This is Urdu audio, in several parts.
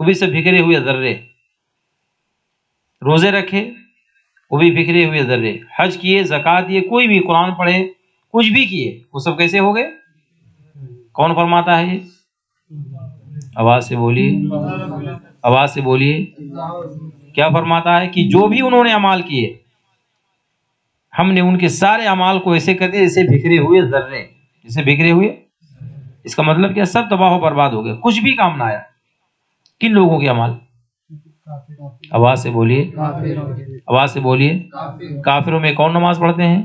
وہ بھی سب بکھرے ہوئے ذرے، روزے رکھے وہ بھی بکھرے ہوئے ذرے، حج کیے، زکوٰۃ دیے، کوئی بھی قرآن پڑھے، کچھ بھی کیے، وہ سب کیسے ہو گئے؟ کون فرماتا ہے یہ؟ آواز سے بولیے، آواز سے بولیے، کیا فرماتا ہے؟ کہ جو بھی انہوں نے اعمال کیے ہم نے ان کے سارے اعمال کو ایسے کر دیا جیسے بکھرے ہوئے ذرے، جیسے بکھرے ہوئے، اس کا مطلب کیا؟ سب تباہ و برباد ہو گئے، کچھ بھی کام نہ آیا۔ کن لوگوں کے اعمال؟ آواز سے بولیے، آواز سے بولیے، کافروں میں کون نماز پڑھتے ہیں؟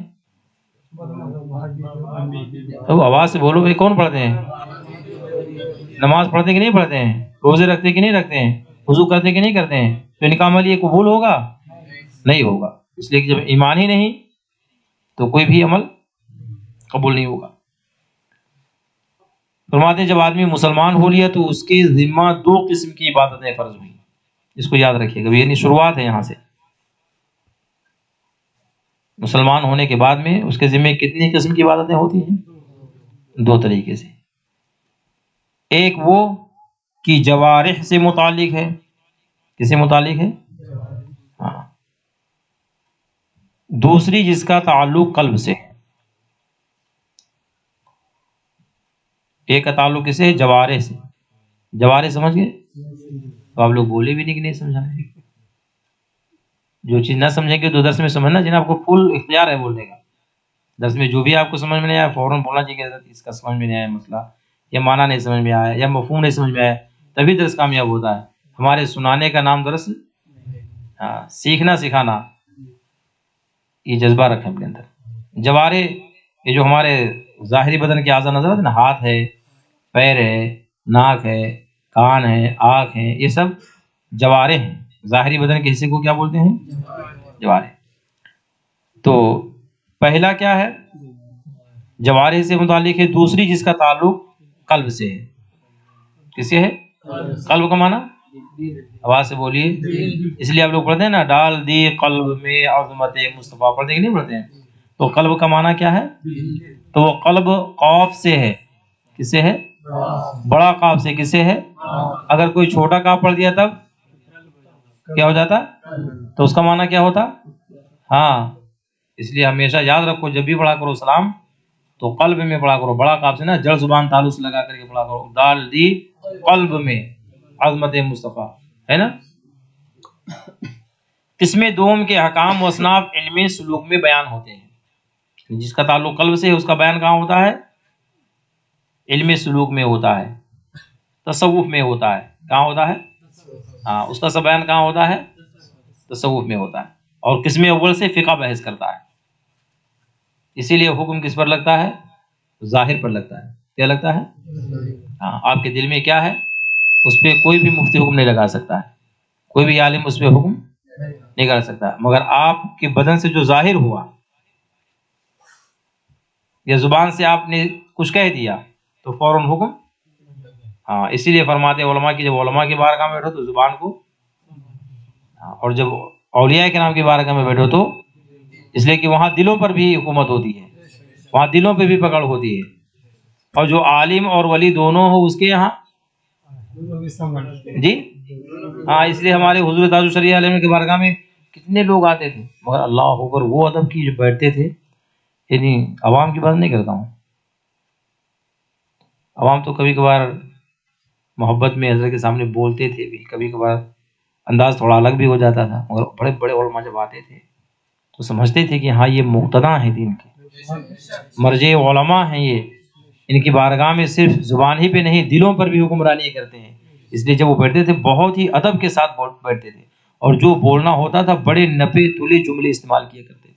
آواز سے بولو بھائی، کون پڑھتے ہیں؟ نماز پڑھتے کہ نہیں پڑھتے ہیں؟ روزے رکھتے کہ نہیں رکھتے ہیں؟ وضو کرتے کہ نہیں کرتے ہیں؟ تو ان کا عمل یہ قبول ہوگا؟ نہیں ہوگا، اس لیے کہ جب ایمان ہی نہیں تو کوئی بھی عمل قبول نہیں ہوگا۔ فرماتے ہیں جب آدمی مسلمان ہو لیا تو اس کے ذمہ دو قسم کی عبادتیں فرض ہوئی، اس کو یاد رکھیے گا، یعنی شروعات ہے یہاں سے۔ مسلمان ہونے کے بعد میں اس کے ذمہ کتنی قسم کی عبادتیں ہوتی ہیں؟ دو طریقے سے، ایک وہ کہ جوارح سے متعلق ہے، کس سے متعلق ہے؟ ہاں، دوسری جس کا تعلق قلب سے ہے۔ ایک کا تعلق کس سے؟ جوارح سے۔ جوارح سمجھ گئے؟ تو آپ لوگ بولے بھی نہیں کہ نہیں سمجھا۔ جو چیز نہ سمجھیں گے تو درس میں سمجھنا، جنہیں آپ کو فل اختیار ہے بولنے کا۔ درس میں جو بھی آپ کو سمجھ میں نہیں آیا فوراً بولنا چاہیے کہ حضرت اس کا سمجھ میں نہیں آیا مسئلہ، یا معنی نہیں سمجھ میں آیا، یا مفہوم نہیں سمجھ میں آیا، تبھی درس کامیاب ہوتا ہے۔ ہمارے سنانے کا نام درس، سیکھنا سکھانا، یہ جذبہ رکھیں اپنے اندر۔ جوارے یہ جو ہمارے ظاہری بدن کے اعضاء نظر آتے ہیں نا، ہاتھ ہے، پیر ہے، ناک ہے، کان ہے، آنکھ ہے، یہ سب جوارے ہیں۔ ظاہری بدن کے حصے کو کیا بولتے ہیں؟ جوارے۔ تو پہلا کیا ہے؟ جوارے سے متعلق ہے۔ دوسری جس کا تعلق قلب سے ہے، کس سے ہے؟ قلب کا معنی؟ آواز سے بولیے۔ اس لیے آپ لوگ پڑھتے ہیں نا، ڈال دی قلب میں عظمت مصطفیٰ، پڑھتے کہ نہیں پڑھتے ہیں؟ تو قلب کا معنی کیا ہے؟ تو وہ قلب قاف سے ہے، کس سے ہے؟ بڑا قاف سے، کس سے ہے؟ اگر کوئی چھوٹا قاف پڑھ دیا تب کیا ہو جاتا؟ تو اس کا معنی کیا ہوتا؟ ہاں، اس لیے ہمیشہ یاد رکھو جب بھی پڑھا کرو سلام تو قلب میں پڑھا کرو، بڑا قاف سے نا، جڑ زبان تعلق سے لگا کر کے پڑھا کرو، ڈال دی قلب میں عظمت مصطفیٰ، ہے نا۔ قسم دوم کے احکام و اصناف علم سلوک میں بیان ہوتے ہیں۔ جس کا تعلق قلب سے ہے اس کا بیان کہاں ہوتا ہے؟ علم سلوک میں ہوتا ہے، تصوف میں ہوتا ہے۔ کہاں ہوتا ہے؟ ہاں، اس کا سب بیان کہاں ہوتا ہے؟ تصوف میں ہوتا ہے۔ اور قسم اول سے فقہ بحث کرتا ہے، اسی لیے حکم کس پر لگتا ہے؟ ظاہر پر لگتا ہے۔ کیا لگتا ہے؟ ہاں، آپ کے دل میں کیا ہے اس پہ کوئی بھی مفتی حکم نہیں لگا سکتا ہے، کوئی بھی عالم اس پہ حکم نہیں کر سکتا، مگر آپ کے بدن سے جو ظاہر ہوا یا زبان سے آپ نے کچھ کہہ دیا تو فوراً حکم۔ ہاں، اسی لیے فرماتے ہیں علماء کی جب علماء کی بارگاہ میں بیٹھو تو زبان کو، اور جب اولیاء کے نام کی بارگاہ میں بیٹھو تو، اس لیے کہ وہاں دلوں پر بھی حکومت ہوتی ہے، وہاں دلوں پہ بھی پکڑ ہوتی ہے، اور جو عالم اور ولی دونوں ہو اس کے یہاں جی ہاں، اس لیے ہمارے حضور تاج الشریعہ علیہ کے بارگاہ میں کتنے لوگ آتے تھے، مگر اللہ اکبر وہ ادب کی جو بیٹھتے تھے، یعنی عوام کی بات نہیں کرتا ہوں، عوام تو کبھی کبھار محبت میں حضرت کے سامنے بولتے تھے بھی، کبھی کبھار انداز تھوڑا الگ بھی ہو جاتا تھا، مگر بڑے بڑے علماء جب آتے تھے تو سمجھتے تھے کہ ہاں یہ مقتدیٰ ہیں دین کے، مرجع علماء ہیں، یہ ان کی بارگاہ میں صرف زبان ہی پہ نہیں دلوں پر بھی حکمرانی کرتے ہیں۔ اس لیے جب وہ بیٹھتے تھے بہت ہی ادب کے ساتھ بیٹھتے تھے، اور جو بولنا ہوتا تھا بڑے نپے تلے جملے استعمال کیا کرتے تھے۔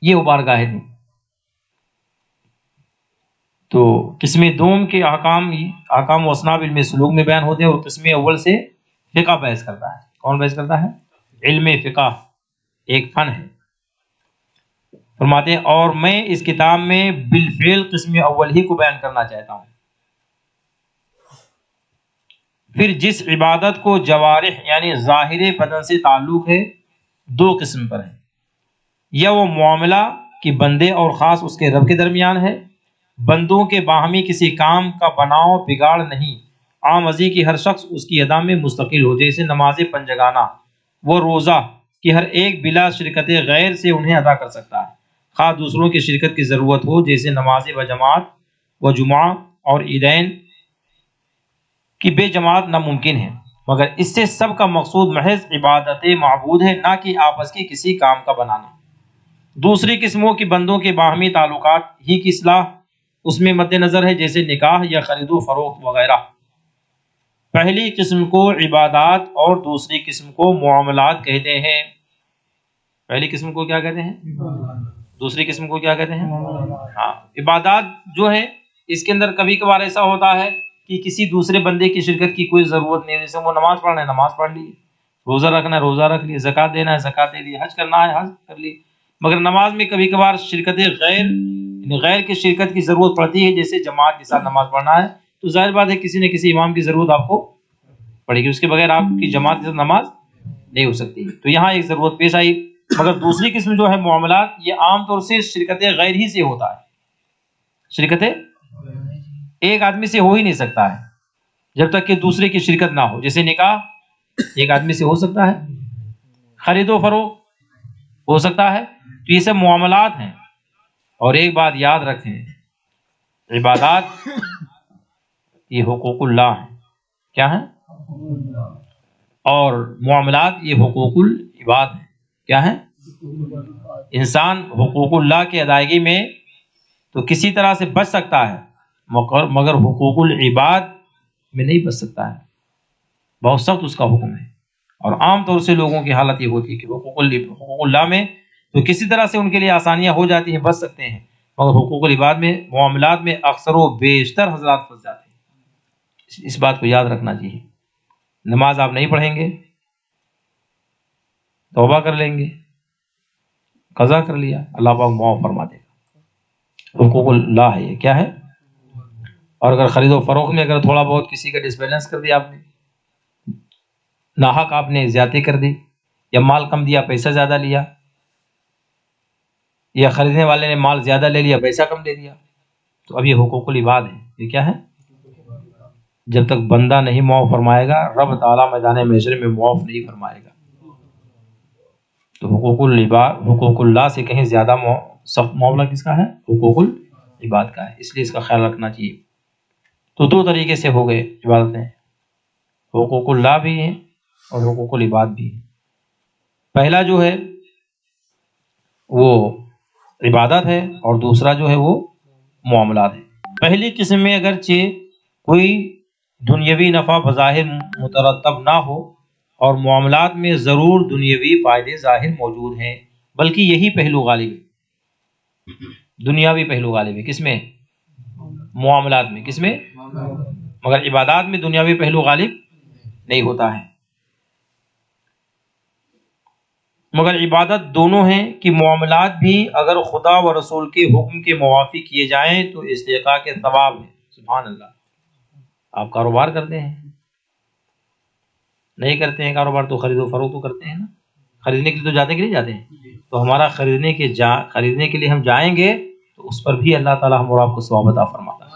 یہ وہ بارگاہ تھی۔ تو قسم دوم کے احکام و اصناف علم سلوک میں بیان ہوتے ہیں، اور قسم اول سے فقہ بحث کرتا ہے۔ کون بحث کرتا ہے؟ علم فقہ ایک فن ہے۔ فرماتے ہیں اور میں اس کتاب میں بالفعل قسم اول ہی کو بیان کرنا چاہتا ہوں۔ پھر جس عبادت کو جوارح یعنی ظاہر بدن سے تعلق ہے دو قسم پر ہے، یا وہ معاملہ کہ بندے اور خاص اس کے رب کے درمیان ہے، بندوں کے باہمی کسی کام کا بناؤ بگاڑ نہیں، عام ازی کی ہر شخص اس کی ادا میں مستقل ہو، جیسے نماز پنجگانہ وہ روزہ کہ ہر ایک بلا شرکت غیر سے انہیں ادا کر سکتا ہے، خواہ دوسروں کی شرکت کی ضرورت ہو، جیسے نماز و جماعت و جمعہ اور عیدین کی بے جماعت ناممکن ہے، مگر اس سے سب کا مقصود محض عبادت معبود ہے، نہ کہ آپس کی کسی کام کا بنانا۔ دوسری قسموں کی بندوں کے باہمی تعلقات ہی کی اصلاح اس میں مد نظر ہے، جیسے نکاح یا خرید و فروخت وغیرہ۔ پہلی قسم کو عبادات اور دوسری قسم کو معاملات کہتے ہیں۔ پہلی قسم کو کیا کہتے ہیں؟ دوسری قسم کو کیا کہتے ہیں؟ ہاں، عبادات جو ہے اس کے اندر کبھی کبھار ایسا ہوتا ہے کہ کسی دوسرے بندے کی شرکت کی کوئی ضرورت نہیں، جیسے وہ نماز پڑھنا ہے نماز پڑھ لی، روزہ رکھنا ہے روزہ رکھ لی، زکوٰۃ دینا ہے زکوٰۃ دے لی، حج کرنا ہے حج کر لی۔ مگر نماز میں کبھی کبھار شرکت غیر کی شرکت کی ضرورت پڑتی ہے، جیسے جماعت کے ساتھ نماز پڑھنا ہے تو ظاہر بات ہے کسی نہ کسی امام کی ضرورت آپ کو پڑے گی، اس کے بغیر آپ کی جماعت کے ساتھ نماز نہیں ہو سکتی، تو یہاں ایک ضرورت پیش آئی۔ مگر دوسری قسم جو ہے معاملات، یہ عام طور سے شرکت غیر ہی سے ہوتا ہے، شرکت ایک آدمی سے ہو ہی نہیں سکتا ہے جب تک کہ دوسرے کی شرکت نہ ہو، جیسے نکاح ایک آدمی سے ہو سکتا ہے، خرید و فروخت ہو سکتا ہے، تو یہ سب معاملات ہیں۔ اور ایک بات یاد رکھیں، عبادات یہ حقوق اللہ ہیں، کیا ہیں؟ اور معاملات یہ حقوق العباد ہیں، کیا ہیں؟ انسان حقوق اللہ کی ادائیگی میں تو کسی طرح سے بچ سکتا ہے، مگر حقوق العباد میں نہیں بچ سکتا ہے، بہت سخت اس کا حکم ہے۔ اور عام طور سے لوگوں کی حالت یہ ہوتی ہے کہ حقوق اللہ میں تو کسی طرح سے ان کے لیے آسانیاں ہو جاتی ہیں، بچ سکتے ہیں، مگر حقوق العباد میں معاملات میں اکثر و بیشتر حضرات پھنس جاتے ہیں۔ اس بات کو یاد رکھنا چاہیے۔ نماز آپ نہیں پڑھیں گے، توبہ کر لیں گے، قضا کر لیا، اللہ پاک معاف فرما دے گا، حقوق اللہ ہے یہ، کیا ہے؟ اور اگر خرید و فروخت میں اگر تھوڑا بہت کسی کا ڈس بیلنس کر دیا آپ نے، ناحق آپ نے زیادتی کر دی، یا مال کم دیا پیسہ زیادہ لیا، یا خریدنے والے نے مال زیادہ لے لیا پیسہ کم دے دیا، تو اب یہ حقوق العباد ہے، یہ کیا ہے؟ جب تک بندہ نہیں معاف فرمائے گا، رب تعالیٰ میدان محشر میں معاف نہیں فرمائے گا۔ تو حقوق العباد، حقوق اللہ سے کہیں زیادہ سخت معاملہ کس کا ہے؟ حقوق العباد کا ہے، اس لیے اس کا خیال رکھنا چاہیے۔ تو دو طریقے سے ہو گئے عبادتیں، حقوق اللہ بھی ہیں اور حقوق العباد بھی ہیں۔ پہلا جو ہے وہ عبادت ہے اور دوسرا جو ہے وہ معاملات ہے۔ پہلی قسم میں اگرچہ کوئی دنیاوی نفع بظاہر مترتب نہ ہو اور معاملات میں ضرور دنیاوی فائدے ظاہر موجود ہیں، بلکہ یہی پہلو غالب ہے، دنیاوی پہلو غالب ہے، کس میں؟ معاملات میں، کس میں؟ مگر عبادات میں دنیاوی پہلو غالب نہیں ہوتا ہے۔ مگر عبادت دونوں ہیں کہ معاملات بھی اگر خدا و رسول کے حکم کے موافق کیے جائیں تو استحقاق کے ثواب ہے۔ سبحان اللہ۔ آپ کاروبار کرتے ہیں؟ نہیں کرتے ہیں کاروبار تو خرید و فروخت تو کرتے ہیں نا، خریدنے کے لیے تو جاتے کہ نہیں جاتے ہیں؟ تو ہمارا خریدنے کے لیے ہم جائیں گے تو اس پر بھی اللہ تعالیٰ ہم اور آپ کو ثواب عطا فرماتا ہے۔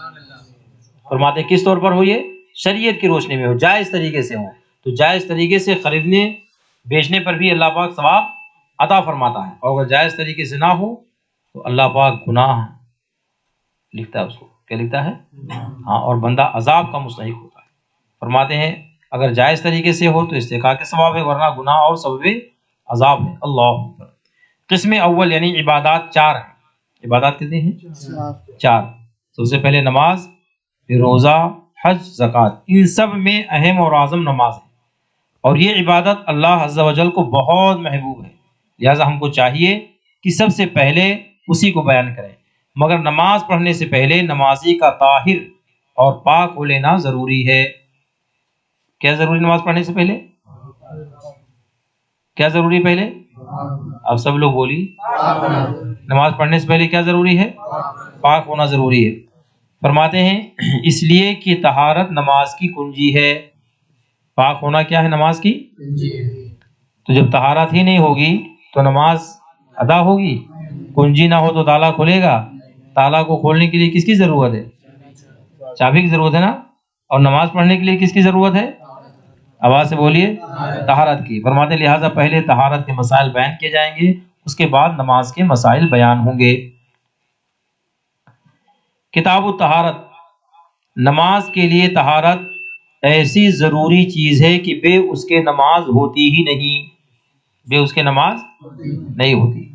فرماتے ہیں کس طور پر ہو؟ یہ شریعت کی روشنی میں ہو، جائز طریقے سے ہو، تو جائز طریقے سے خریدنے بیچنے پر بھی اللہ پاک ثواب عطا فرماتا ہے، اور اگر جائز طریقے سے نہ ہو تو اللہ پاک گناہ لکھتا ہے، اس کو کیا لکھتا ہے؟ ہاں، اور بندہ عذاب کا مستحق ہوتا ہے۔ فرماتے ہیں اگر جائز طریقے سے ہو تو استحقاق کے ثواب ہے، ورنہ گناہ اور سبب عذاب ہے۔ اللہ اکبر۔ قسم اول یعنی عبادات چار ہیں۔ عبادات کتنی ہیں؟ چار۔ سب سے پہلے نماز، پھر روزہ، حج، زکوٰۃ، ان سب میں اہم اور اعظم نماز ہے، اور یہ عبادت اللہ عز و جل کو بہت محبوب ہے، لہٰذا ہم کو چاہیے کہ سب سے پہلے اسی کو بیان کریں۔ مگر نماز پڑھنے سے پہلے نمازی کا طاہر اور پاک ہو لینا ضروری ہے۔ کیا ضروری نماز پڑھنے سے پہلے؟ کیا ضروری پہلے؟ آپ سب لوگ بولی، نماز پڑھنے سے پہلے کیا ضروری ہے؟ پاک ہونا ضروری ہے۔ فرماتے ہیں اس لیے کہ طہارت نماز کی کنجی ہے۔ پاک ہونا کیا ہے؟ نماز کی کنجی ہے۔ تو جب طہارت ہی نہیں ہوگی تو نماز ادا ہوگی؟ کنجی نہ ہو تو تالا کھلے گا؟ تالا کو کھولنے کے لیے کس کی ضرورت ہے؟ چابی کی ضرورت ہے نا۔ اور نماز پڑھنے کے لیے کس کی ضرورت ہے؟ آواز سے بولیے، طہارت کی۔ فرماتے ہیں لہٰذا پہلے طہارت کے مسائل بیان کیے جائیں گے، اس کے بعد نماز کے مسائل بیان ہوں گے۔ کتاب الطہارت، نماز کے لیے طہارت ایسی ضروری چیز ہے کہ بے اس کے نماز ہوتی ہی نہیں، بے اس کے نماز نہیں ہوتی،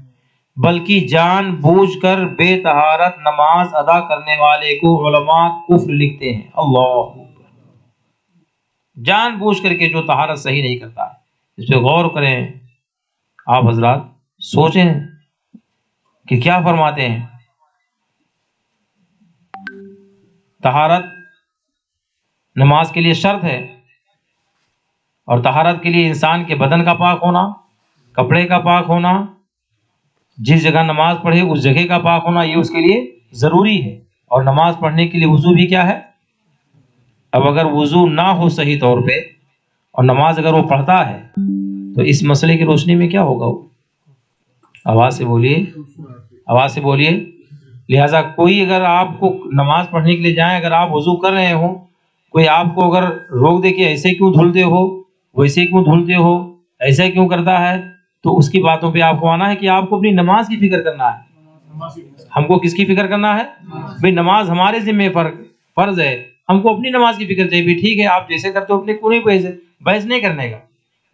بلکہ جان بوجھ کر بے طہارت نماز ادا کرنے والے کو علماء کفر لکھتے ہیں۔ اللہ، جان بوجھ کر کے جو طہارت صحیح نہیں کرتا، اس پہ غور کریں آپ حضرات، سوچیں کہ کیا فرماتے ہیں۔ طہارت نماز کے لیے شرط ہے، اور طہارت کے لیے انسان کے بدن کا پاک ہونا، کپڑے کا پاک ہونا، جس جگہ نماز پڑھے اس جگہ کا پاک ہونا، یہ اس کے لیے ضروری ہے۔ اور نماز پڑھنے کے لیے وضو بھی کیا ہے؟ اب اگر وضو نہ ہو صحیح طور پہ اور نماز اگر وہ پڑھتا ہے تو اس مسئلے کی روشنی میں کیا ہوگا وہ؟ آواز سے بولیے، آواز سے بولیے۔ لہٰذا کوئی اگر آپ کو نماز پڑھنے کے لیے جائیں، اگر آپ وضو کر رہے ہوں، کوئی آپ کو اگر روک دے کہ ایسے کیوں دھلتے ہو، ویسے کیوں دھلتے ہو، ایسا کیوں کرتا ہے، تو اس کی باتوں پہ آپ کو آنا ہے کہ آپ کو اپنی نماز کی فکر کرنا ہے۔ ہم کو کس کی فکر کرنا ہے؟ بھئی نماز ہمارے ذمہ فرض ہے، ہم کو اپنی نماز کی فکر چاہیے۔ بھی ٹھیک ہے، آپ جیسے کرتے ہو اپنے کو نہیں بحث نہیں کرنے کا،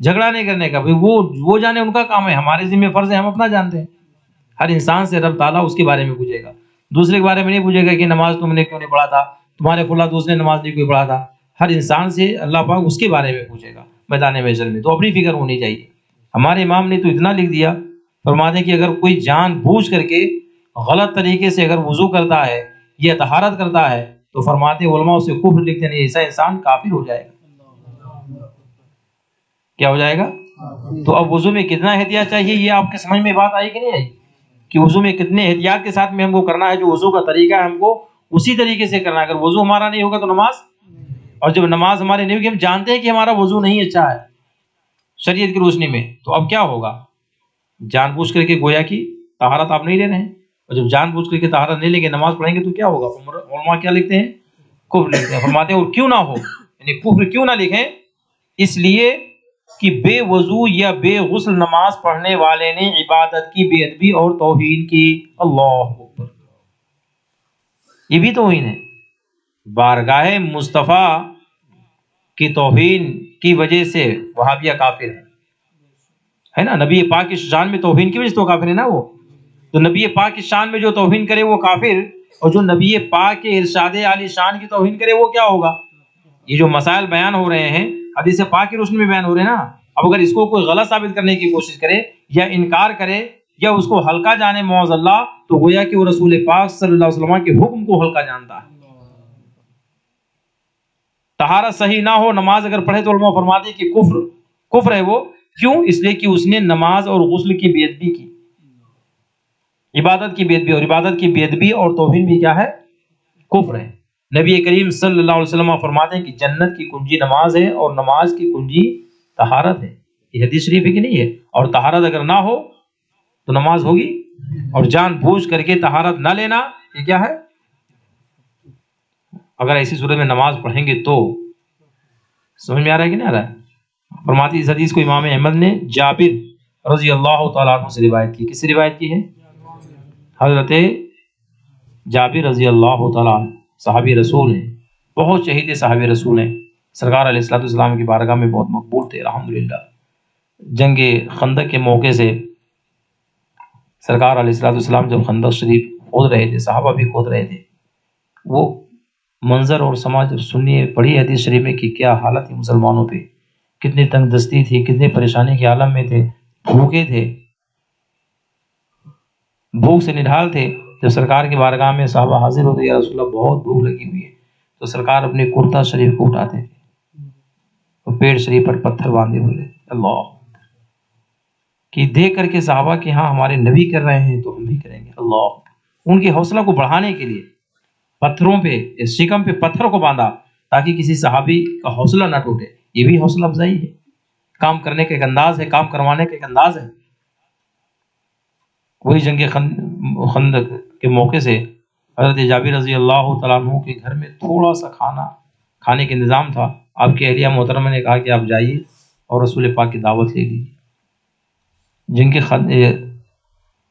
جھگڑا نہیں کرنے کا، بھئی وہ جانے ان کا کام ہے، ہمارے ذمہ فرض ہے، ہم اپنا جانتے ہیں۔ ہر انسان سے رب تعالیٰ اس کے بارے میں پوچھے گا، دوسرے کے بارے میں نہیں پوچھے گا کہ نماز تم نے کیوں نہیں پڑھا تھا، تمہارے فلاں دوست نے نماز نہیں کوئی پڑھا تھا۔ ہر انسان سے اللہ پاک اس کے بارے میں پوچھے گا میدان محشر میں، تو اپنی فکر ہونی چاہیے۔ ہمارے امام نے تو اتنا لکھ دیا، فرماتے ہیں کہ اگر کوئی جان بوجھ کر کے غلط طریقے سے اگر وضو کرتا ہے یا طہارت کرتا ہے تو فرماتے علماء اسے کفر لکھتے نہیں، ایسا انسان کافر ہو جائے گا۔ کیا ہو جائے گا؟ تو اب وضو میں کتنا احتیاط چاہیے، یہ آپ کے سمجھ میں بات آئی کہ نہیں آئی؟ کہ وضو میں کتنے احتیاط کے ساتھ میں ہم کو کرنا ہے، جو وضو کا طریقہ ہے ہم کو اسی طریقے سے کرنا ہے۔ اگر وضو ہمارا نہیں ہوگا تو نماز، اور جب نماز ہماری نہیں ہوگی، ہم جانتے ہیں کہ ہمارا وضو نہیں اچھا ہے شریعت کی روشنی میں، تو اب کیا ہوگا؟ جان بوجھ کر کے گویا کی طہارت آپ نہیں لے رہے ہیں، اور جب جان بوجھ کر کے طہارت نہیں لیں گے نماز پڑھیں گے تو کیا ہوگا؟ علماء کیا لکھتے ہیں؟ کفر لکھتے ہیں۔ فرماتے ہیں اور کیوں نہ ہو، یعنی کفر کیوں نہ لکھیں؟ اس لیے کہ بے وضو یا بے غسل نماز پڑھنے والے نے عبادت کی بے ادبی اور توہین کی۔ اللہ اکبر، یہ بھی توہین ہے۔ بارگاہ مصطفیٰ کی توہین کی وجہ سے وہابیہ کافر ہے نا، نبی پاک کی شان میں توہین کی وجہ سے تو کافر ہے نا وہ۔ تو نبی پاک کی شان میں جو توہین کرے وہ کافر، اور جو نبی پاک کے ارشاد عالی شان کی توہین کرے وہ کیا ہوگا؟ یہ جو مسائل بیان ہو رہے ہیں حدیث پاک کی روشنی میں بیان ہو رہے ہیں نا، اب اگر اس کو کوئی غلط ثابت کرنے کی کوشش کرے یا انکار کرے یا اس کو ہلکا جانے معاذ اللہ، تو گویا کہ وہ رسول پاک صلی اللہ علیہ وسلم کے حکم کو ہلکا جانتا ہے۔ طہارت صحیح نہ ہو، نماز اگر پڑھے تو علماء فرماتے ہیں کہ کفر ہے وہ۔ کیوں؟ اس لیے کہ اس نے نماز اور غسل کی بے ادبی کی، عبادت کی بے ادبی، اور عبادت کی بے ادبی اور توہین بھی کیا ہے؟ کفر ہے۔ نبی کریم صلی اللہ علیہ وسلم فرماتے ہیں کہ جنت کی کنجی نماز ہے اور نماز کی کنجی طہارت ہے۔ یہ حدیث شریف ہے کہ نہیں ہے؟ اور طہارت اگر نہ ہو تو نماز ہوگی، اور جان بوجھ کر کے طہارت نہ لینا یہ کیا ہے؟ اگر ایسی صورت میں نماز پڑھیں گے تو سمجھ میں آ رہا ہے کہ نہیں آ رہا ہے؟ فرماتی اس حدیث کو امام احمد نے جابر رضی اللہ تعالیٰ عنہ سے روایت کی۔ کس سے روایت کی ہے؟ حضرت جابر رضی اللہ تعالیٰ عنہ، صحابی رسول ہیں، بہت شہید صحابی رسول ہیں، سرکار علیہ الصلوۃ والسلام کی بارگاہ میں بہت مقبول تھے الحمدللہ۔ جنگ خندق کے موقع سے سرکار علیہ الصلوۃ والسلام جب خندق شریف کھود رہے تھے، صحابہ بھی کھود رہے تھے، وہ منظر اور سماج جب سنیے پڑھی حدیث شریف میں کہ کیا حالت تھی مسلمانوں پہ، کتنی تنگ دستی تھی، کتنی پریشانی کے عالم میں تھے، بھوکے تھے، بھوک سے نڈھال تھے۔ جب سرکار کی بارگاہ میں صحابہ حاضر ہوتے، یا رسول اللہ بہت بھوک لگی ہوئی ہے، تو سرکار اپنے کرتا شریف کو اٹھاتے تھے، اور پیڑ شریف پر پتھر باندھے ہوئے، اللہ کہ دیکھ کر کے صحابہ کہ ہاں ہمارے نبی کر رہے ہیں تو ہم بھی کریں گے۔ اللہ ان کے حوصلہ کو بڑھانے کے لیے پتھروں پہ، شکم پہ پتھر کو باندھا تاکہ کسی صحابی کا حوصلہ نہ ٹوٹے۔ یہ بھی حوصلہ افزائی ہے، کام کرنے کا ایک انداز ہے، کام کروانے کا ایک انداز ہے۔ وہی جنگ خندق کے موقع سے حضرت جابر رضی اللہ تعالیٰ عنہ کے گھر میں تھوڑا سا کھانے کا انتظام تھا، آپ کی اہلیہ محترمہ نے کہا کہ آپ جائیے اور رسول پاک کی دعوت لے لیجیے، جن کے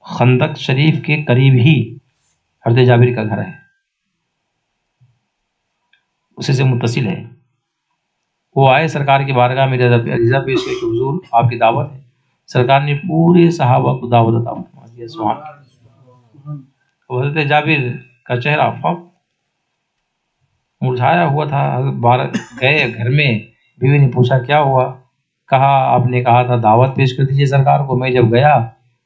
خندق شریف کے قریب ہی حضرت جابر کا گھر ہے، اسی سے متصل ہے۔ وہ آئے سرکار کی بارگاہ میں عریضہ پیش کیا کہ حضور آپ کی دعوت ہے۔ سرکار نے پورے صحابہ کو دعوت عطا فرما دیا، سبحان اللہ۔ حضرت جابر کا چہرہ مرجھایا ہوا تھا، گئے گھر میں، بیوی نے پوچھا کیا ہوا؟ کہا آپ نے کہا تھا دعوت پیش کر دیجیے سرکار کو۔ میں جب گیا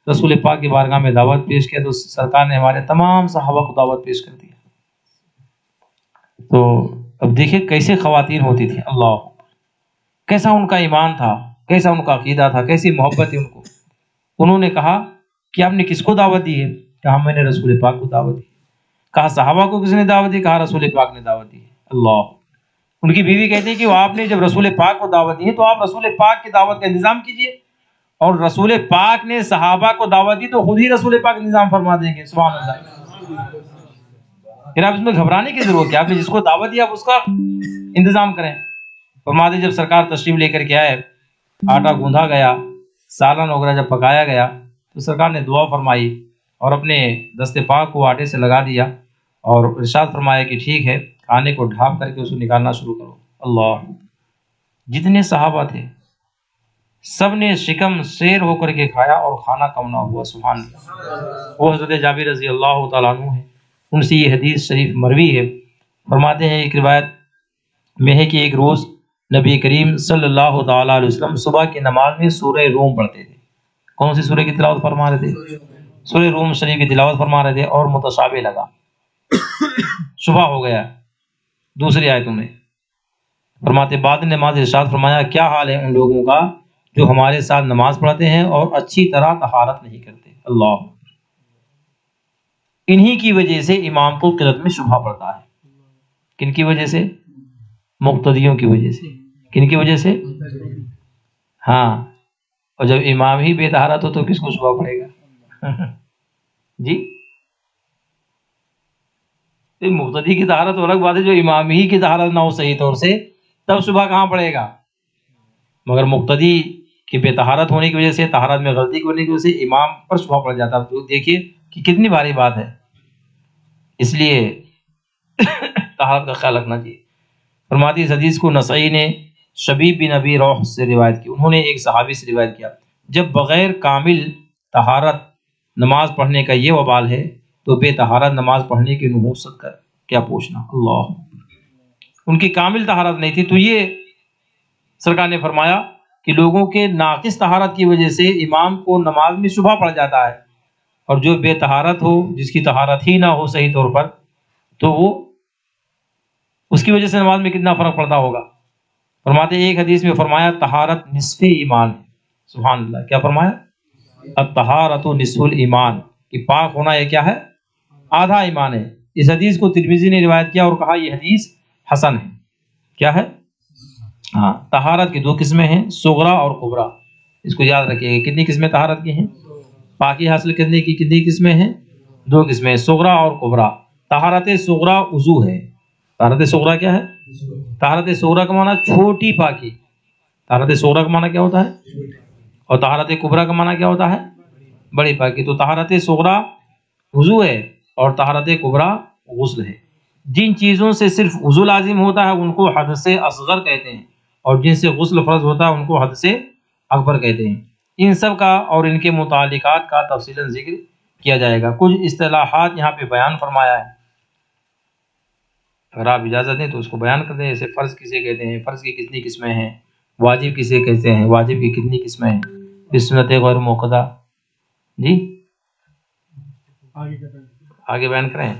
رسول پاک کی بارگاہ میں دعوت پیش کیا تو سرکار نے ہمارے تمام صحابہ کو دعوت پیش کر دیا۔ تو اب دیکھیں کیسے خواتین ہوتی تھیں، اللہ، کیسا ان کا ایمان تھا، کیسا ان کا عقیدہ تھا، کیسی محبت ہے ان کو۔ انہوں نے کہا کہ آپ نے کس کو دعوت دی ہے؟ کہا میں نے رسول پاک کو دعوت دی۔ کہا صحابہ کو کس نے دعوت دی؟ کہا رسول پاک نے دعوت دی ہے، اللہ۔ ان کی بیوی کہتی ہے کہ آپ نے جب رسول پاک کو دعوت دی ہے تو آپ رسول پاک کی دعوت کا انتظام کیجئے، اور رسول پاک نے صحابہ کو دعوت دی تو خود ہی رسول پاک انتظام فرما دیں گے، سبحان اللہ۔ پھر آپ اس میں گھبرانے کی ضرورت ہے، آپ نے جس کو دعوت دی آپ اس کا انتظام کریں۔ فرماتے جب سرکار تشریف لے کر کے آئے، آٹا گوندھا گیا، سالن وغیرہ جب پکایا گیا تو سرکار نے دعا فرمائی اور اپنے دست پاک کو آٹے سے لگا دیا اور ارشاد فرمایا کہ ٹھیک ہے، کھانے کو ڈھانپ کر کے اس کو نکالنا شروع کرو، اللہ۔ جتنے صحابہ تھے سب نے شکم سیر ہو کر کے کھایا اور کھانا کم نہ ہوا، سبحان اللہ۔ وہ حضرت جابر رضی اللہ تعالیٰ عنہ ہے، ان سے یہ حدیث شریف مروی ہے۔ فرماتے ہیں ایک روایت میں ہے کہ ایک روز نبی کریم صلی اللہ تعالیٰ علیہ وسلم صبح کی نماز میں سورہ روم پڑھتے تھے۔ کون سی سورہ کی تلاوت فرما رہے تھے؟ سورہ روم شریف کی تلاوت فرما رہے تھے، اور متشابہ لگا، صبح ہو گیا دوسری آیتوں میں۔ فرماتے بعد نماز ارشاد فرمایا کیا حال ہے ان لوگوں کا جو ہمارے ساتھ نماز پڑھتے ہیں اور اچھی طرح طہارت نہیں کرتے، اللہ۔ انہی کی وجہ سے امام کو قرأت میں شبہ پڑتا ہے۔ کن کی وجہ سے؟ مقتدیوں کی وجہ سے۔ کن کی وجہ سے؟ ہاں، اور جب امام ہی بے طہارت ہو تو کس کو شبہ پڑے گا؟ جی، مقتدی کی طہارت الگ بات ہے، جو امام ہی کی طہارت نہ ہو صحیح طور سے تب شبہ کہاں پڑے گا؟ مگر مقتدی کی بے طہارت ہونے کی وجہ سے، طہارت میں غلطی ہونے کی وجہ سے امام پر شبہ پڑ جاتا ہے۔ تو دیکھیے کہ کتنی باری بات ہے، اس لیے طہارت کا خیال رکھنا چاہیے۔ فرماتی اس حدیث کو نسائی نے شبیب بن ابی روح سے روایت کی، انہوں نے ایک صحابی سے روایت کیا جب بغیر کامل طہارت نماز پڑھنے کا یہ وبال ہے تو بے طہارت نماز پڑھنے کی نحوست کا کیا پوچھنا، اللہ۔ ان کی کامل طہارت نہیں تھی، تو یہ سرکار نے فرمایا کہ لوگوں کے ناقص طہارت کی وجہ سے امام کو نماز میں شبہ پڑ جاتا ہے، اور جو بے طہارت ہو، جس کی طہارت ہی نہ ہو صحیح طور پر، تو وہ اس کی وجہ سے نماز میں کتنا فرق پڑتا ہوگا۔ فرماتے ایک حدیث میں فرمایا طہارت نصف ایمان ہے، سبحان اللہ۔ کیا فرمایا؟ الطہارۃ نصف الایمان، کہ پاک ہونا یہ کیا ہے؟ آدھا ایمان ہے۔ اس حدیث کو ترمذی نے روایت کیا اور کہا یہ حدیث حسن ہے۔ کیا ہے؟ ہاں، طہارت کی دو قسمیں ہیں، صغرا اور کبریٰ۔ اس کو یاد رکھیے گا، کتنی قسمیں طہارت کی ہیں؟ پاکی حاصل کرنے کی کتنی قسمیں ہیں؟ دو قسمیں، صغرا اور کبریٰ۔ طہارت صغرا وضو ہے۔ طہارت صغرا کیا ہے؟ طہارت صغرا کا معنی چھوٹی پاکی، طہارت صغرا کا معنی کیا ہوتا ہے؟ اور طہارت کبریٰ کا معنی کیا ہوتا ہے؟ بڑی پاکی۔ تو طہارت صغرا وضو ہے اور طہارت کبریٰ غسل ہے۔ جن چیزوں سے صرف وضو لازم ہوتا ہے ان کو حدث اصغر کہتے ہیں، اور جن سے غسل فرض ہوتا ہے ان کو حدث اکبر کہتے ہیں۔ ان سب کا اور ان کے متعلقات کا تفصیلاً ذکر کیا جائے گا۔ کچھ اصطلاحات یہاں پہ بیان فرمایا ہے، اگر آپ اجازت دیں تو اس کو بیان کر دیں۔ جیسے فرض کسے کہتے ہیں، فرض کی کتنی قسمیں ہیں، واجب کسے کہتے ہیں، واجب کی کتنی قسمیں ہیں، سنت غیر موقدہ، جی آگے بیان کریں۔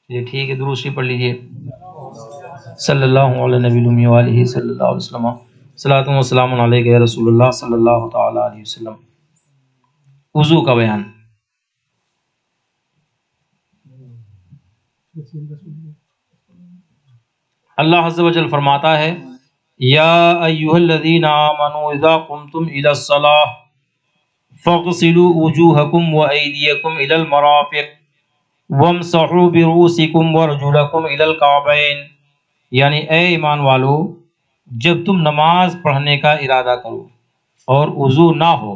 جی ٹھیک ہے، درود شریف پڑھ لیجئے۔ صلی اللہ علیہ نبی الامی وآلہ صلی اللہ علیہ وسلم، صلاۃ و سلام علیک یا رسول اللہ صلی اللہ تعالی علیہ وسلم۔ وضو کا بیان۔ اللہ عز و جل فرماتا ہے یا ایھا الذین آمنوا اذا قمتم الی الصلاۃ فاغسلوا وجوہکم وایدیکم الی المرافق وامسحوا برؤوسکم وارجلکم الی الکعبین یعنی اے ایمان والو، جب تم نماز پڑھنے کا ارادہ کرو اور وضو نہ ہو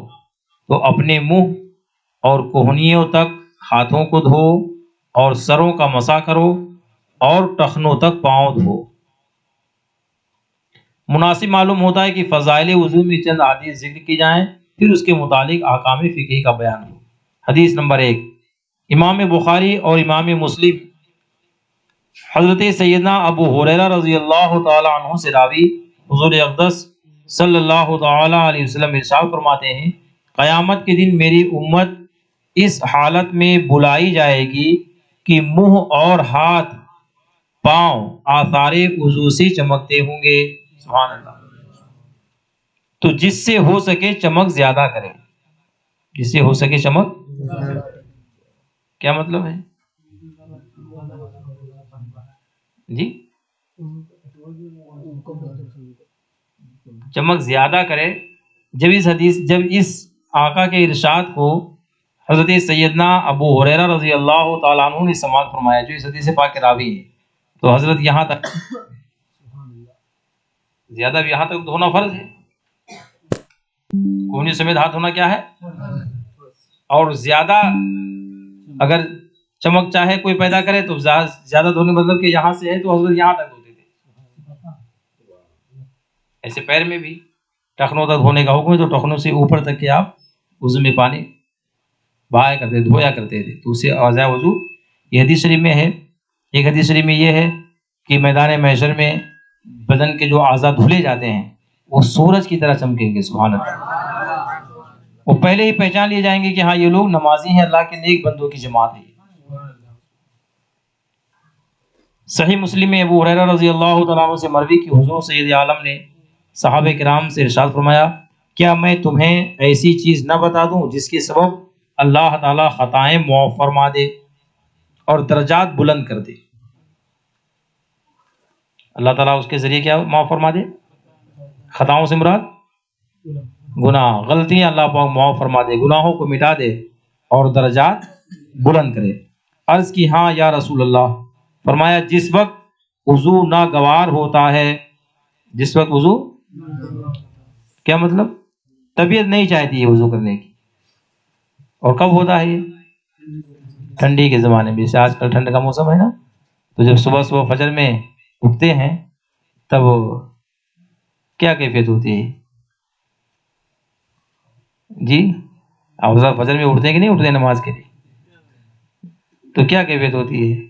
تو اپنے منہ اور کوہنیوں تک ہاتھوں کو دھو اور سروں کا مسح کرو اور ٹخنوں تک پاؤں دھو۔ مناسب معلوم ہوتا ہے کہ فضائل وضو میں چند حدیث ذکر کی جائیں، پھر اس کے متعلق احکام فقہی کا بیان ہو۔ حدیث نمبر 1، امام بخاری اور امام مسلم حضرت سیدنا ابو ہریرہ رضی اللہ تعالی عنہ سے راوی حضور اقدس صلی اللہ تعالی علیہ وسلم ارشاد فرماتے ہیں، قیامت کے دن میری امت اس حالت میں بلائی جائے گی کہ منہ اور ہاتھ پاؤں آثار وضو سے چمکتے ہوں گے۔ سبحان اللہ۔ تو جس سے ہو سکے چمک زیادہ کرے، جس سے ہو سکے چمک، کیا مطلب ہے جی؟ چمک زیادہ کرے۔ جب اس آقا کے ارشاد کو حضرت سیدنا ابو ہریرہ رضی اللہ تعالیٰ عنہ نے سماعت فرمایا، جو اس حدیث پاک کے راوی ہیں، تو حضرت یہاں تک زیادہ بھی یہاں تک دھونا فرض ہے، کوہنی سمیت ہاتھ دھونا کیا ہے، اور زیادہ اگر چمک چاہے کوئی پیدا کرے تو زیادہ دھونے مطلب کہ یہاں سے ہے تو حضرت یہاں تک دھوتے تھے۔ ایسے پیر میں بھی ٹخنوں تک دھونے کا حکم ہے، تو ٹخنوں سے اوپر تک کے آپ وضو میں پانی بہایا کرتے، دھویا کرتے تھے، تو اسے اعضاء وضو۔ یہ حدیث شریف میں ہے۔ ایک حدیث شریف میں یہ ہے کہ میدان محشر میں بدن کے جو اعضاء دھلے جاتے ہیں وہ سورج کی طرح چمکیں گے۔ سبحان اللہ۔ وہ پہلے ہی پہچان لیے جائیں گے کہ ہاں یہ لوگ نمازی ہیں، اللہ کے نیک بندوں کی جماعت ہے۔ صحیح مسلم میں ابو ہریرہ رضی اللہ تعالیٰ عنہ سے مروی کہ حضور سید عالم نے صحابہ کرام سے ارشاد فرمایا، کیا میں تمہیں ایسی چیز نہ بتا دوں جس کے سبب اللہ تعالیٰ خطائیں معاف فرما دے اور درجات بلند کر دے؟ اللہ تعالیٰ اس کے ذریعے کیا معاف فرما دے؟ خطاؤں سے مراد گناہ، غلطیاں اللہ پاک معاف فرما دے، گناہوں کو مٹا دے اور درجات بلند کرے۔ عرض کی ہاں یا رسول اللہ۔ فرمایا جس وقت وضو ناگوار ہوتا ہے، جس وقت وضو، کیا مطلب؟ طبیعت نہیں چاہتی ہے وضو کرنے کی۔ اور کب ہوتا ہے یہ؟ ٹھنڈی کے زمانے میں، جیسے آج کل ٹھنڈ کا موسم ہے نا، تو جب صبح صبح فجر میں اٹھتے ہیں تب کیا کیفیت ہوتی ہے جی؟ آپ فجر میں اٹھتے ہیں کہ نہیں اٹھتے نماز کے لیے؟ تو کیا کیفیت ہوتی ہے؟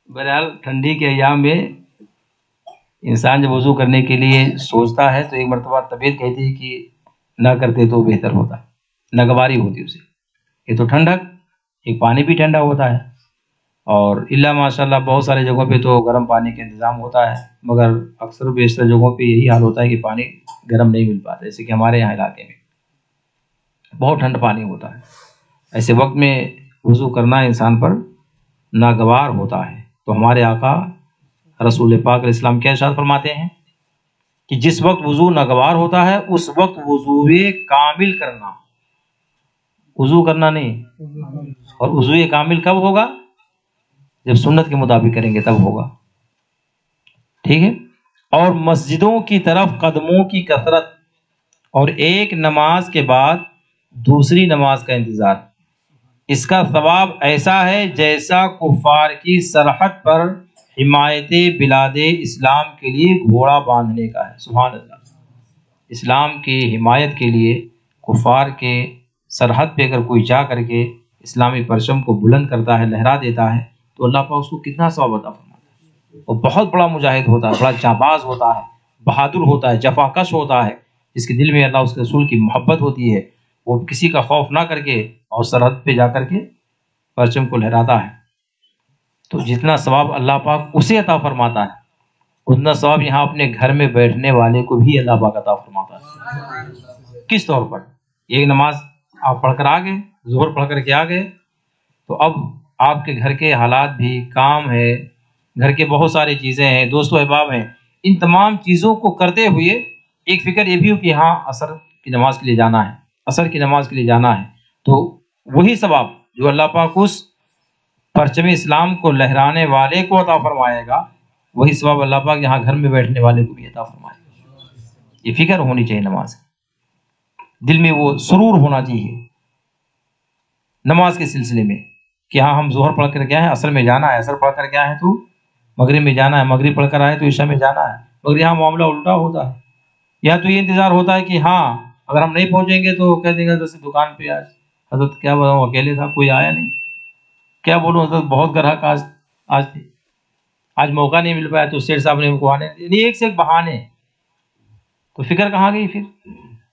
بہرحال ٹھنڈی کے ایام میں انسان جب وضو کرنے کے لیے سوچتا ہے تو ایک مرتبہ طبیعت کہتی ہے کہ نہ کرتے تو بہتر ہوتا، ناگواری ہوتی اسے۔ یہ تو ٹھنڈک، ایک پانی بھی ٹھنڈا ہوتا ہے، اور اللہ ماشاء اللہ بہت سارے جگہوں پہ تو گرم پانی کا انتظام ہوتا ہے، مگر اکثر بیشتر جگہوں پہ یہی حال ہوتا ہے کہ پانی گرم نہیں مل پاتا، جیسے کہ ہمارے یہاں علاقے میں بہت ٹھنڈ پانی ہوتا ہے۔ ایسے وقت میں وضو کرنا انسان پر ناگوار ہوتا ہے، تو ہمارے آقا رسول پاک علیہ السلام کیا ارشاد فرماتے ہیں کہ جس وقت وضو ناگوار ہوتا ہے اس وقت وضو کامل کرنا، وضو کرنا نہیں۔ اور وضو کامل کب ہوگا؟ جب سنت کے مطابق کریں گے تب ہوگا، ٹھیک ہے؟ اور مسجدوں کی طرف قدموں کی کثرت، اور ایک نماز کے بعد دوسری نماز کا انتظار، اس کا ثواب ایسا ہے جیسا کفار کی سرحد پر حمایت بلاد اسلام کے لیے گھوڑا باندھنے کا ہے۔ سبحان اللہ۔ اسلام کی حمایت کے لیے کفار کے سرحد پہ اگر کوئی جا کر کے اسلامی پرچم کو بلند کرتا ہے، لہرا دیتا ہے، تو اللہ پاک اس کو کتنا ثواب عطا فرماتا ہے۔ وہ بہت بڑا مجاہد ہوتا ہے، بڑا جانباز ہوتا ہے، بہادر ہوتا ہے، جفا کش ہوتا ہے، جس کے دل میں اللہ اس کے رسول کی محبت ہوتی ہے، وہ کسی کا خوف نہ کر کے اور سرحد پہ جا کر کے پرچم کو لہراتا ہے۔ تو جتنا ثواب اللہ پاک اسے عطا فرماتا ہے، اتنا ثواب یہاں اپنے گھر میں بیٹھنے والے کو بھی اللہ پاک عطا فرماتا ہے۔ کس طور پر؟ ایک نماز آپ پڑھ کر آ گئے، ظہر پڑھ کر کے آ گئے، تو اب آپ کے گھر کے حالات بھی، کام ہے، گھر کے بہت ساری چیزیں ہیں، دوست و احباب ہیں، ان تمام چیزوں کو کرتے ہوئے ایک فکر یہ بھی ہو کہ ہاں عصر کی نماز کے لیے جانا ہے، عصر کی نماز کے لیے جانا ہے، تو وہی ثواب جو اللہ پاک اس پرچم اسلام کو لہرانے والے کو عطا فرمائے گا، وہی ثواب اللہ پاک یہاں گھر میں بیٹھنے والے کو بھی عطا فرمائے گا۔ یہ فکر ہونی چاہیے نماز کی، دل میں وہ سرور ہونا چاہیے نماز کے سلسلے میں کہ ہاں ہم ظہر پڑھ کر کے آئے ہیں، عصر میں جانا ہے، عصر پڑھ کر کے آئے ہیں تو مغرب میں جانا ہے، مغرب پڑھ کر آئے تو عشاء میں جانا ہے۔ مگر یہاں معاملہ الٹا ہوتا ہے، یہاں تو یہ انتظار ہوتا ہے کہ ہاں اگر ہم نہیں پہنچیں گے تو کہہ دیں گے جیسے دکان پہ آج حضرت کیا بتاؤں اکیلے تھا، کوئی آیا نہیں، کیا بولوں حضرت بہت گراہک آج تھے، آج موقع نہیں مل پایا تو سیٹ صاحب نے ہم کو آنے، یعنی ایک سے ایک بہانے، تو فکر کہاں گئی؟ پھر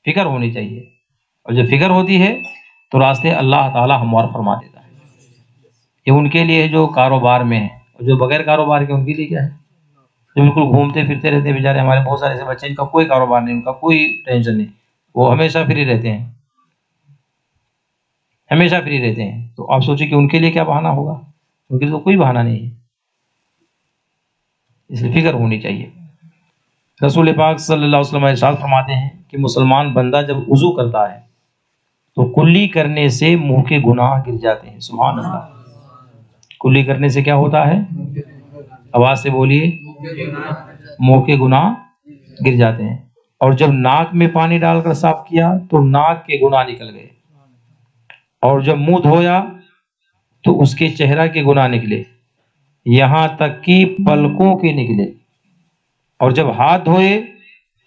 فکر ہونی چاہیے، اور جب فکر ہوتی ہے تو راستے اللہ تعالی ہموار فرما دیتا ہے۔ یہ ان کے لیے جو کاروبار میں ہے، اور جو بغیر کاروبار کے ان کے لیے کیا ہے، جو بالکل گھومتے پھرتے رہتے ہیں بیچارے، ہمارے بہت سارے ایسے بچے ان کا کوئی کاروبار نہیں، ان کا کوئی ٹینشن نہیں، وہ ہمیشہ فری رہتے ہیں، ہمیشہ فری رہتے ہیں، تو آپ سوچیں کہ ان کے لیے کیا بہانہ ہوگا؟ ان کے لیے تو کوئی بہانہ نہیں ہے، اس لیے فکر ہونی چاہیے۔ رسول پاک صلی اللہ علیہ وسلم ارشاد فرماتے ہیں کہ مسلمان بندہ جب وضو کرتا ہے تو کلی کرنے سے منہ کے گناہ گر جاتے ہیں۔ سبحان اللہ، کلی کرنے سے کیا ہوتا ہے؟ آواز سے بولیے، منہ کے گناہ گر جاتے ہیں، اور جب ناک میں پانی ڈال کر صاف کیا تو ناک کے گناہ نکل گئے، اور جب منہ دھویا تو اس کے چہرہ کے گناہ نکلے، یہاں تک کہ پلکوں کے نکلے، اور جب ہاتھ دھوئے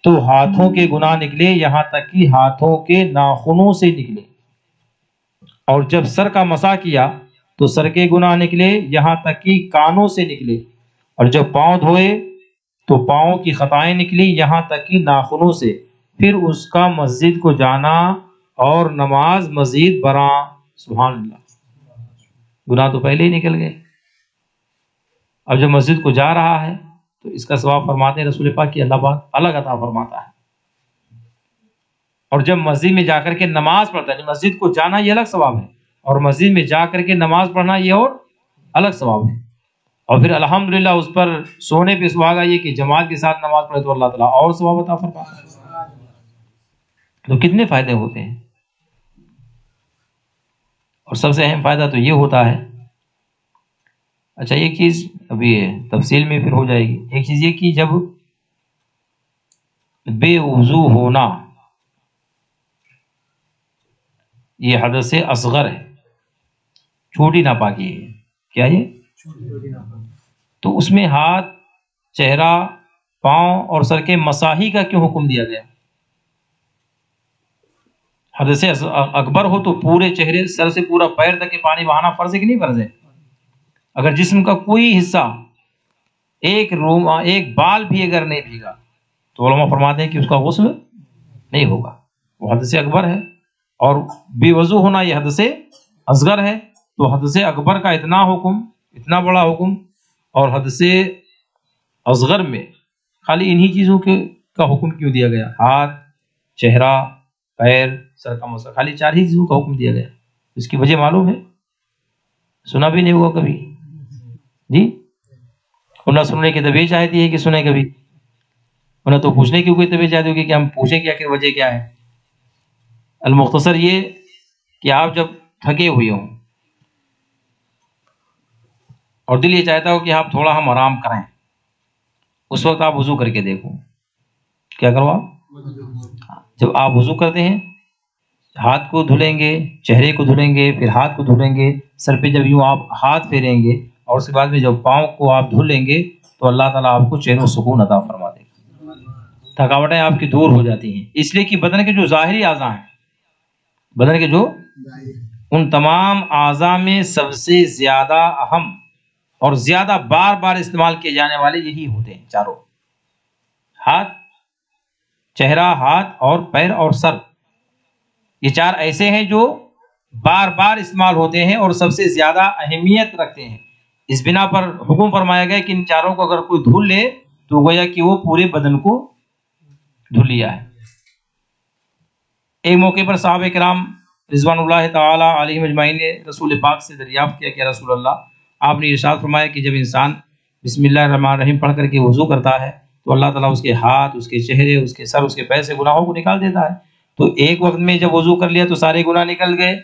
تو ہاتھوں کے گناہ نکلے، یہاں تک کہ ہاتھوں کے ناخنوں سے نکلے، اور جب سر کا مسح کیا تو سر کے گناہ نکلے، یہاں تک کہ کانوں سے نکلے، اور جب پاؤں دھوئے تو پاؤں کی خطائیں نکلی، یہاں تک کہ ناخنوں سے، پھر اس کا مسجد کو جانا اور نماز مزید برآں۔ سبحان اللہ، گناہ تو پہلے ہی نکل گئے، اب جب مسجد کو جا رہا ہے تو اس کا ثواب فرماتے ہیں رسول پاک کی اللہ پاک الگ عطا فرماتا ہے، اور جب مسجد میں جا کر کے نماز پڑھتا ہے، مسجد کو جانا یہ الگ ثواب ہے، اور مسجد میں جا کر کے نماز پڑھنا یہ اور الگ ثواب ہے، اور پھر الحمدللہ اس پر سونے پہ سہاگا یہ کہ جماعت کے ساتھ نماز پڑھے تو اللہ تعالیٰ اور ثواب عطا فرماتا ہے۔ تو کتنے فائدے ہوتے ہیں، اور سب سے اہم فائدہ تو یہ ہوتا ہے، اچھا ایک چیز ابھی تفصیل میں پھر ہو جائے گی، ایک چیز یہ کہ جب بے وضو ہونا یہ حدث اصغر ہے، چھوٹی ناپاکی ہے، کیا یہ؟ تو اس میں ہاتھ، چہرہ، پاؤں اور سر کے مساحی کا کیوں حکم دیا گیا؟ حدث اکبر ہو تو پورے چہرے سر سے پورا پیر تک کے پانی بہانا فرض ہے کہ نہیں فرض ہے؟ اگر جسم کا کوئی حصہ، ایک بال بھی اگر نہیں بھیگا تو علماء فرماتے ہیں کہ اس کا غسل نہیں ہوگا، وہ حدث اکبر ہے، اور بے وضو ہونا یہ حدث اصغر ہے، تو حدث اکبر کا اتنا حکم، اتنا بڑا حکم، اور حدث اصغر میں خالی انہی چیزوں کا حکم کیوں دیا گیا؟ ہاتھ، چہرہ، پیر، سر کا مسح، خالی 4 ہی چیزوں کا حکم دیا گیا، اس کی وجہ معلوم ہے؟ سنا بھی نہیں ہوا کبھی جی؟ نہ سننے کی طبیعت چاہتی ہے کہ سنیں کبھی، ورنہ تو پوچھنے کی کوئی طبیعت چاہتی ہوگی کہ ہم پوچھیں کہ آخر وجہ کیا ہے۔ المختصر یہ کہ آپ جب تھکے ہوئے ہوں اور دل یہ چاہتا ہو کہ آپ تھوڑا ہم آرام کریں، اس وقت آپ وضو کر کے دیکھو، کیا کرو آپ؟ جب آپ وضو کرتے ہیں ہاتھ کو دھلیں گے، چہرے کو دھلیں گے، پھر ہاتھ کو دھلیں گے، سر پہ جب یوں آپ ہاتھ پھیریں گے، اور اس کے بعد میں جب پاؤں کو آپ دھل لیں گے تو اللہ تعالیٰ آپ کو چین و سکون عطا فرما دے گا، تھکاوٹیں آپ کی دور ہو جاتی ہیں، اس لیے کہ بدن کے جو ظاہری اعضاء ہیں، بدن کے جو ان تمام اعضاء میں سب سے زیادہ اہم اور زیادہ بار بار استعمال کیے جانے والے یہی ہوتے ہیں چاروں، ہاتھ، چہرہ، ہاتھ اور پیر اور سر، یہ 4 ایسے ہیں جو بار بار استعمال ہوتے ہیں اور سب سے زیادہ اہمیت رکھتے ہیں، اس بنا پر حکم فرمایا گیا کہ ان چاروں کو اگر کوئی دھل لے تو گویا کہ وہ پورے بدن کو دھل لیا ہے۔ ایک موقع پر صحابہ کرام رضوان اللہ تعالی علیہم اجمعین نے رسول پاک سے دریافت کیا کہ رسول اللہ، آپ نے ارشاد فرمایا کہ جب انسان بسم اللہ الرحمن الرحیم پڑھ کر کے وضو کرتا ہے تو اللہ تعالیٰ اس کے ہاتھ، اس کے چہرے، اس کے سر، اس کے پیر سے گناہوں کو نکال دیتا ہے، تو ایک وقت میں جب وضو کر لیا تو سارے گناہ نکل گئے،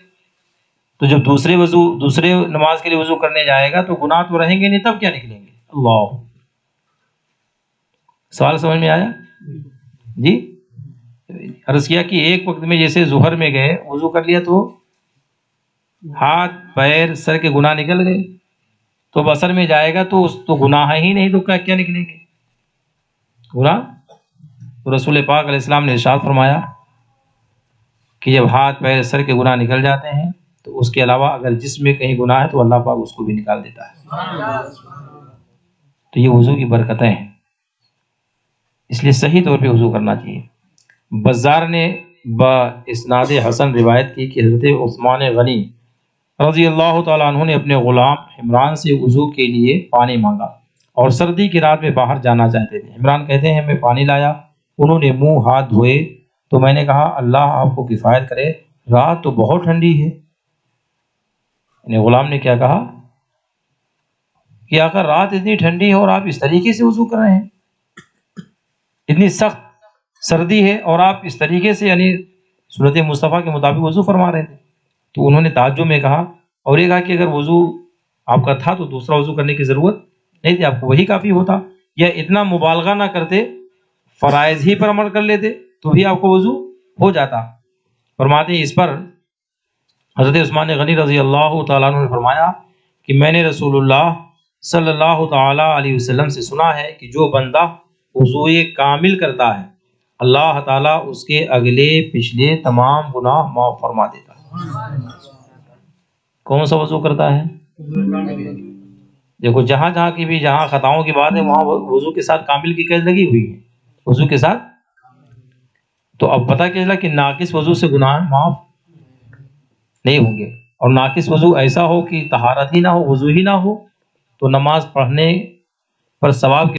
تو جب دوسرے نماز کے لیے وضو کرنے جائے گا تو گناہ تو رہیں گے نہیں، تب کیا نکلیں گے؟ اللہ، سوال سمجھ میں آیا جی؟ عرض کیا کہ ایک وقت میں جیسے ظہر میں گئے وضو کر لیا تو ہاتھ پیر سر کے گناہ نکل گئے، تو اب عصر میں جائے گا تو اس تو گناہ ہی نہیں، تو کیا نکلیں گے گناہ؟ تو رسول پاک علیہ السلام نے ارشاد فرمایا کہ جب ہاتھ پیر سر کے گناہ نکل جاتے ہیں تو اس کے علاوہ اگر جسم میں کہیں گناہ ہے تو اللہ پاک اس کو بھی نکال دیتا ہے۔ تو یہ وضو کی برکتیں ہیں، اس لیے صحیح طور پہ وضو کرنا چاہیے۔ بزار نے اسناد حسن روایت کی کہ حضرت عثمان غنی رضی اللہ تعالیٰ عنہ نے اپنے غلام عمران سے وضو کے لیے پانی مانگا اور سردی کی رات میں باہر جانا چاہتے تھے۔ عمران کہتے ہیں میں پانی لایا، انہوں نے منہ ہاتھ دھوئے تو میں نے کہا اللہ آپ کو کفایت کرے، رات تو بہت ٹھنڈی ہے۔ یعنی غلام نے کیا کہا کہ آقا رات اتنی ٹھنڈی ہے اور آپ اس طریقے سے وضو کر رہے ہیں، اتنی سخت سردی ہے اور آپ اس طریقے سے یعنی سنت مصطفیٰ کے مطابق وضو فرما رہے تھے۔ تو انہوں نے تعجب میں کہا، اور یہ کہا کہ اگر وضو آپ کا تھا تو دوسرا وضو کرنے کی ضرورت نہیں تھی، آپ کو وہی کافی ہوتا، یا اتنا مبالغہ نہ کرتے، فرائض ہی پر عمل کر لیتے تو بھی آپ کو وضو ہو جاتا۔ فرماتے ہیں اس پر حضرت عثمان غنی رضی اللہ تعالیٰ عنہ نے فرمایا کہ میں نے رسول اللہ صلی اللہ تعالیٰ علیہ وسلم سے سنا ہے کہ جو بندہ وضو کامل کرتا ہے اللہ تعالیٰ اس کے اگلے پچھلے تمام گناہ معاف فرما دیتا ہے۔ کون سا وضو کرتا ہے؟ دیکھو جہاں کی بھی جہاں خطاؤں کی بات ہے وہاں وضو کے ساتھ کامل کی قید لگی ہوئی ہے، وضو کے ساتھ۔ تو اب پتہ کیا چلا کہ ناقص وضو سے گناہ معاف نہیں ہوں گے، اور ناقص وضو ایسا ہو کہ طہارت ہی نہ ہو، وضو ہی نہ ہو، تو نماز پڑھنے پر ثواب